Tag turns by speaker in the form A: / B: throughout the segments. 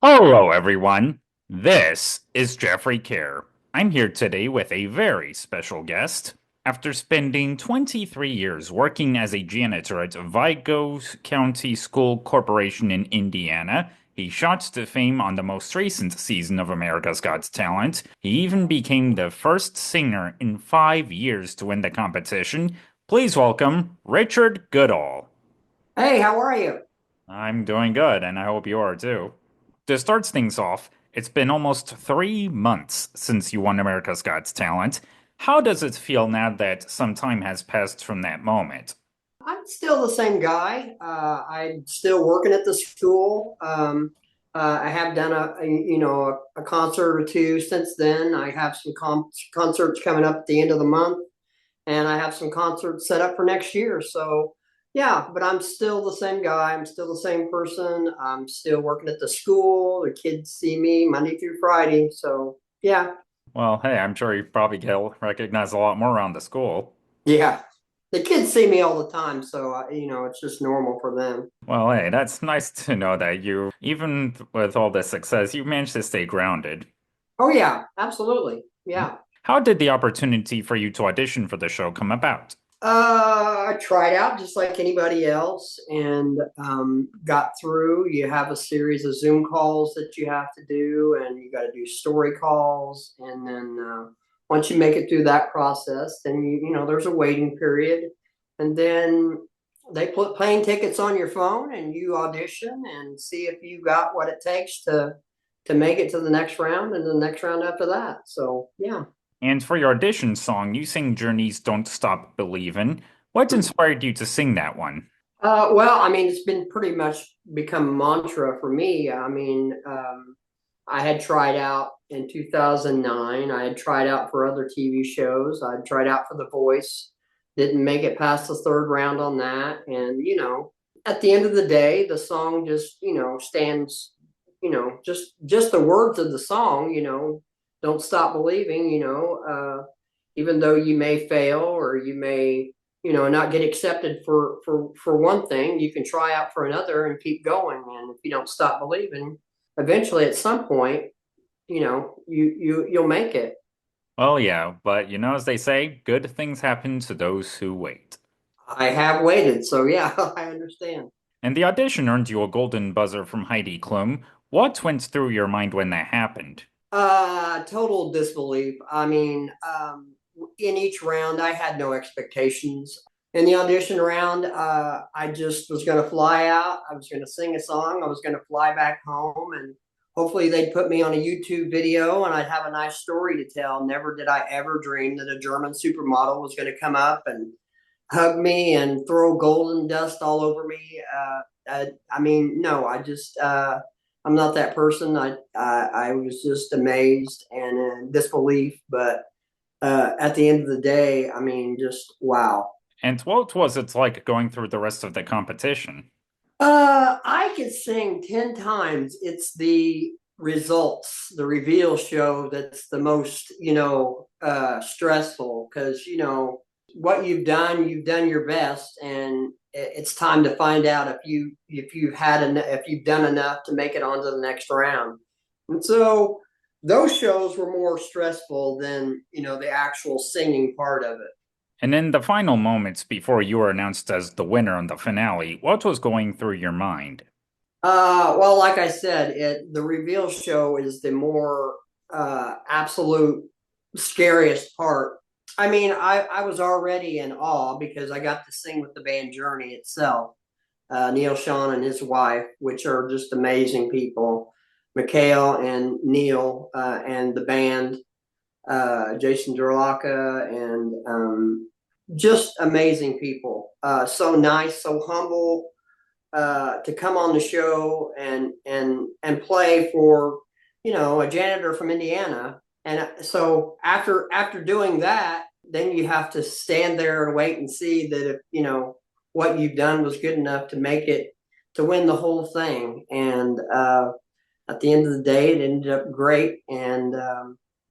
A: Hello, everyone. This is Jeffrey Kerr. I'm here today with a very special guest. After spending 23 years working as a janitor at Vigo County School Corporation in Indiana, he shot to fame on the most recent season of America's Got Talent. He even became the first singer in 5 years to win the competition. Please welcome Richard Goodall.
B: Hey, how are you?
A: I'm doing good, and I hope you are too. To start things off, it's been almost 3 months since you won America's Got Talent. How does it feel now that some time has passed from that moment?
B: I'm still the same guy. I'm still working at the school. I have done a concert or two since then. I have some concerts coming up at the end of the month, and I have some concerts set up for next year. So yeah, but I'm still the same guy. I'm still the same person. I'm still working at the school. The kids see me Monday through Friday. So yeah,
A: Well, hey, I'm sure you probably get recognized a lot more around the school.
B: yeah. The kids see me all the time, so it's just normal for them.
A: Well, hey, that's nice to know that you, even with all this success, you managed to stay grounded.
B: Oh yeah, absolutely. Yeah.
A: How did the opportunity for you to audition for the show come about?
B: I tried out just like anybody else and got through. You have a series of Zoom calls that you have to do, and you got to do story calls. And then once you make it through that process, then there's a waiting period, and then they put plane tickets on your phone, and you audition and see if you got what it takes to make it to the next round, and the next round after that. So yeah.
A: And for your audition song, you sing Journey's Don't Stop Believin'. What inspired you to sing that one?
B: Well, I mean, it's been pretty much become a mantra for me. I mean, I had tried out in 2009. I had tried out for other TV shows. I had tried out for The Voice. Didn't make it past the third round on that. And, at the end of the day, the song just, stands, just the words of the song, don't stop believing, even though you may fail or you may not get accepted for one thing, you can try out for another and keep going. And if you don't stop believing, eventually at some point, you'll make it.
A: Well, yeah, but as they say, good things happen to those who wait.
B: I have waited, so yeah, I understand.
A: And the audition earned you a golden buzzer from Heidi Klum. What went through your mind when that happened?
B: Total disbelief. I mean, in each round, I had no expectations. In the audition round, I just was going to fly out. I was going to sing a song. I was going to fly back home, and hopefully they'd put me on a YouTube video, and I'd have a nice story to tell. Never did I ever dream that a German supermodel was going to come up and hug me and throw golden dust all over me. I mean, no, I'm not that person. I was just amazed and in disbelief. But at the end of the day, I mean, just wow.
A: And what was it like going through the rest of the competition?
B: I could sing 10 times. It's the results, the reveal show that's the most, stressful because, what you've done your best, and it's time to find out if you've done enough to make it onto the next round. And so those shows were more stressful than, the actual singing part of it.
A: And in the final moments before you were announced as the winner on the finale, what was going through your mind?
B: Well, like I said, the reveal show is the more absolute scariest part. I mean, I was already in awe because I got to sing with the band Journey itself, Neil Sean and his wife, which are just amazing people. Mikhail and Neil and the band, Jason Durlaka, and just amazing people. So nice, so humble to come on the show and play for a janitor from Indiana. And so after doing that, then you have to stand there and wait and see that if what you've done was good enough to make it to win the whole thing. And at the end of the day, it ended up great. And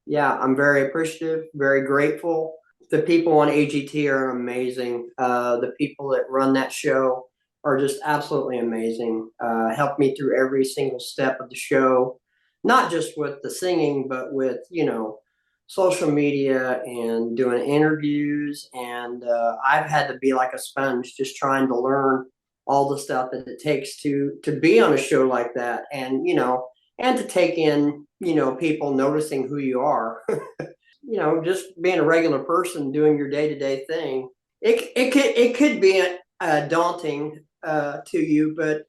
B: yeah, I'm very appreciative, very grateful. The people on AGT are amazing. The people that run that show are just absolutely amazing. Helped me through every single step of the show, not just with the singing, but with, social media and doing interviews. And I've had to be like a sponge, just trying to learn all the stuff that it takes to be on a show like that, and and to take in people noticing who you are. Just being a regular person doing your day to day thing. It could be daunting to you, but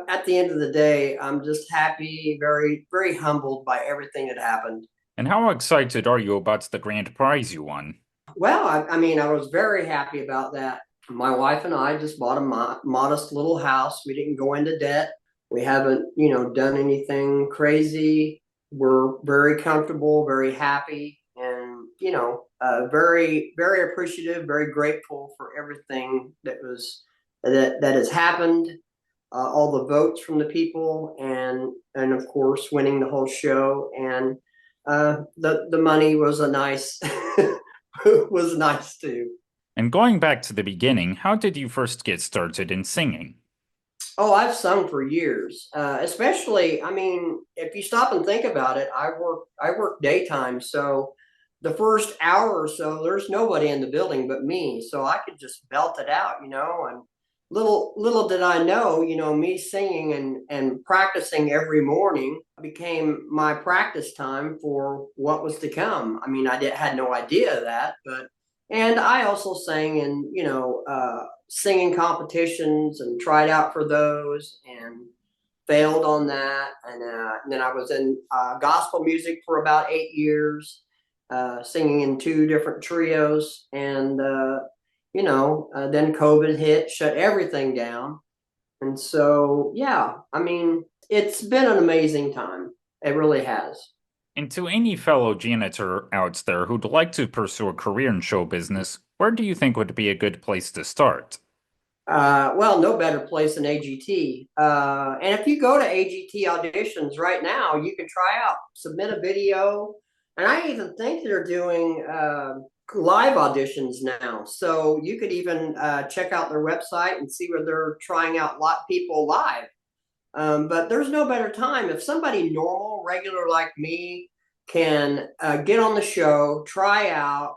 B: at the end of the day, I'm just happy, very very humbled by everything that happened.
A: And how excited are you about the grand prize you won?
B: Well, I mean, I was very happy about that. My wife and I just bought a modest little house. We didn't go into debt. We haven't, done anything crazy. We're very comfortable, very happy, and very, very appreciative, very grateful for everything that has happened. All the votes from the people, and of course, winning the whole show. And the money was a nice was nice too.
A: And going back to the beginning, how did you first get started in singing?
B: Oh, I've sung for years. Especially, I mean, if you stop and think about it, I work daytime, so the first hour or so, there's nobody in the building but me, so I could just belt it out, and little did I know, me singing and practicing every morning became my practice time for what was to come. I mean, had no idea of that, but and I also sang in singing competitions and tried out for those and failed on that. And then I was in gospel music for about 8 years, singing in two different trios. And, then COVID hit, shut everything down. And so, yeah, I mean, it's been an amazing time. It really has.
A: And to any fellow janitor out there who'd like to pursue a career in show business, where do you think would be a good place to start?
B: Well, no better place than AGT. And if you go to AGT auditions right now, you can try out, submit a video, and I even think they're doing live auditions now. So you could even check out their website and see where they're trying out people live. But there's no better time if somebody normal, regular like me can get on the show, try out,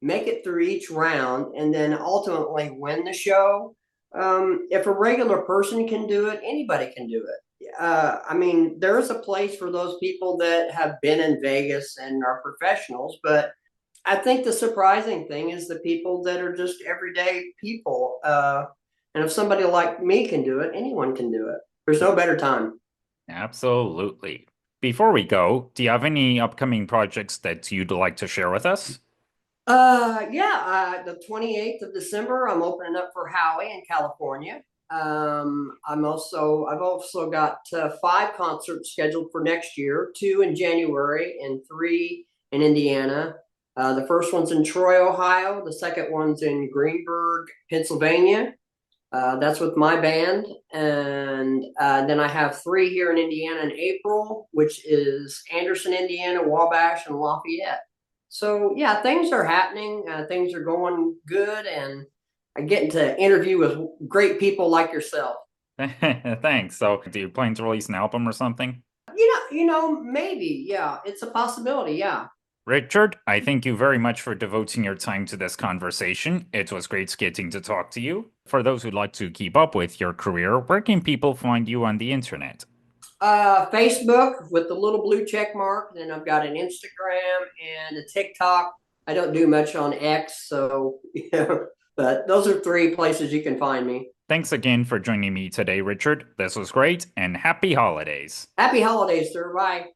B: make it through each round, and then ultimately win the show. If a regular person can do it, anybody can do it. I mean, there's a place for those people that have been in Vegas and are professionals, but I think the surprising thing is the people that are just everyday people. And if somebody like me can do it, anyone can do it. There's no better time.
A: Absolutely. Before we go, do you have any upcoming projects that you'd like to share with us?
B: Yeah, the 28th of December, I'm opening up for Howie in California. I've also got five concerts scheduled for next year, two in January and three in Indiana. The first one's in Troy, Ohio. The second one's in Greenburgh, Pennsylvania. That's with my band. And then I have three here in Indiana in April, which is Anderson, Indiana, Wabash, and Lafayette. So yeah, things are happening. Things are going good, and I'm getting to interview with great people like yourself.
A: Thanks. So, do you plan to release an album or something?
B: Maybe, yeah, it's a possibility. Yeah.
A: Richard, I thank you very much for devoting your time to this conversation. It was great getting to talk to you. For those who'd like to keep up with your career, where can people find you on the internet?
B: Facebook with the little blue check mark. Then I've got an Instagram and a TikTok. I don't do much on X, so yeah. But those are three places you can find me.
A: Thanks again for joining me today, Richard. This was great, and happy holidays.
B: Happy holidays, sir. Bye.